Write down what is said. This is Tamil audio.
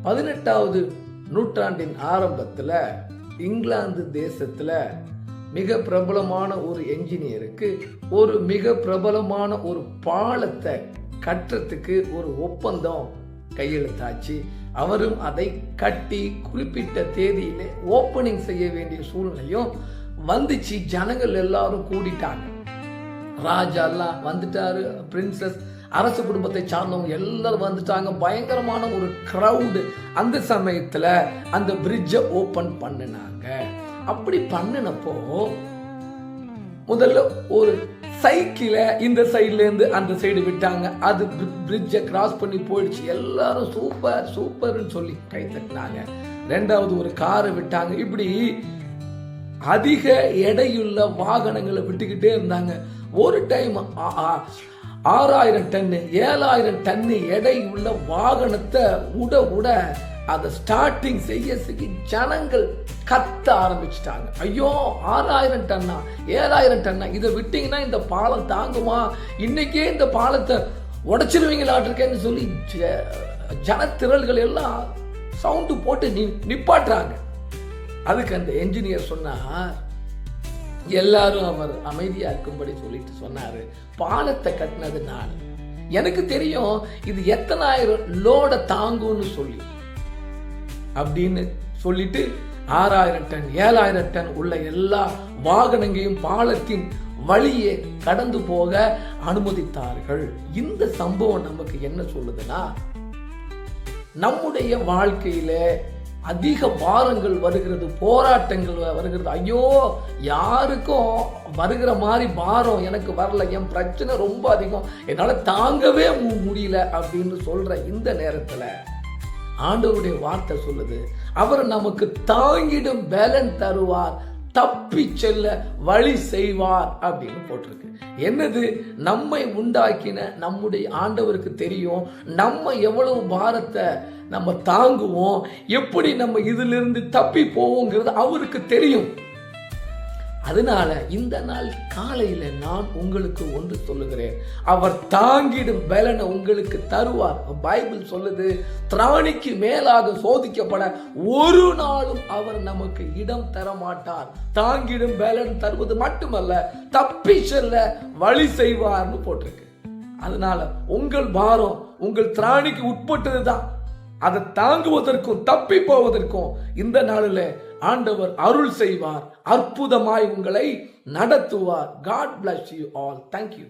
18வது நூற்றாண்டின் ஆரம்பத்தில் இங்கிலாந்து தேசத்தில் மிக பிரபலமான ஒரு என்ஜினியருக்கு ஒரு மிக பிரபலமான ஒரு பாலத்தை கட்டுறதுக்கு ஒரு ஒப்பந்தம் கையெழுத்தாச்சு. அவரும் அதை கட்டி குறிப்பிட்ட தேதியிலே ஓப்பனிங் செய்ய வேண்டிய சூழ்நிலையும் வந்துச்சு. ஜனங்கள் எல்லாரும் கூடிட்டாங்க. ராஜா எல்லாம் வந்துட்டாரு, பிரின்சஸ், அரசு குடும்பத்தை சார்ந்தவங்க எல்லாரும் வந்துட்டாங்க. பயங்கரமான ஒரு கிரவுடு. அந்த சமயத்துல அந்த பிரிட்ஜை ஓபன் பண்ணினாங்க. அப்படி பண்ணினப்போ முதல்ல ஒரு சைக்கிளை இந்த சைட்ல இருந்து அந்த சைடு விட்டாங்க. அது பிரிட்ஜை கிராஸ் பண்ணி போயிடுச்சு. எல்லாரும் சூப்பர் சூப்பர்னு சொல்லி கை தட்டினாங்க. ரெண்டாவது ஒரு காரை விட்டாங்க. இப்படி அதிக எடையுள்ள வாகனங்களை விட்டுக்கிட்டே இருந்தாங்க. ஒரு டைம் 6000 டன்னு 7000 டன்னு எடை உள்ள வாகனத்தை உட அதை ஸ்டார்டிங் செய்ய ஜனங்கள் கத்த ஆரம்பிச்சுட்டாங்க. ஐயோ, 6000 டன்னா 7000 டன்னா, இதை விட்டீங்கன்னா இந்த பாலம் தாங்குமா? இன்னைக்கே இந்த பாலத்தை உடைச்சிருவீங்களாட்டிருக்கேன்னு சொல்லி ஜனத்திரள்கள் எல்லாம் சவுண்டு போட்டு நிப்பாட்டுறாங்க. அதுக்கு அந்த என்ஜினியர் சொன்னார், எல்லாரும் அவர் அமைதியா இருக்கும்படி சொல்லிட்டு சொன்னாரு, பாலத்தை கட்டினது நான், எனக்கு தெரியும் இது எத்தனாயிரம் லோட தாங்கும்னு சொல்லி அப்படின்னு சொல்லிட்டு 6000 டன் 7000 டன் உள்ள எல்லா வாகனங்களையும் பாலத்தின் வழியே கடந்து போக அனுமதித்தார்கள். இந்த சம்பவம் நமக்கு என்ன சொல்லுதுன்னா, நம்முடைய வாழ்க்கையில அதிக பாரங்கள் வருகிறது, போராட்டங்கள் வருகிறது. ஐயோ, யாருக்கும் வருகிற மாதிரி பாரம் எனக்கு வரல, என் பிரச்சனை ரொம்ப அதிகம், என்னால தாங்கவே முடியல அப்படின்னு சொல்ற இந்த நேரத்துல ஆண்டவருடைய வார்த்தை சொல்லுது, அவர் நமக்கு தாங்கிடும் பலன் தருவார், தப்பி செல்ல வழி செய்வார் அப்படின்னு போட்டிருக்கு. என்னது? நம்மை உண்டாக்கின நம்முடைய ஆண்டவருக்கு தெரியும் நம்ம எவ்வளவு பாரத்தை நம்ம தாங்குவோம், எப்படி நம்ம இதிலிருந்து தப்பி போவோங்கிறது அவருக்கு தெரியும். அதனால இந்த நாள் காலையில நான் உங்களுக்கு ஒன்று சொல்லுகிறேன், அவர் தாங்கிடும் பலனை உங்களுக்கு தருவார். பைபிள் சொல்லுது, திராணிக்கு மேலாக சோதிக்கப்பட ஒரு நாளும் அவர் நமக்கு இடம் தர மாட்டார். தாங்கிடும் பலன் தருவது மட்டுமல்ல, தப்பி செல்ல வழி செய்வார்னு போட்டிருக்கு. அதனால உங்கள் பாரம் உங்கள் திராணிக்கு உட்பட்டதுதான். அதை தாங்குவதற்கும் தப்பி போவதற்கும் இந்த நாளில் ஆண்டவர் அருள் செய்வார், அற்புதமாய் உங்களை நடத்துவார். God bless you all. Thank you.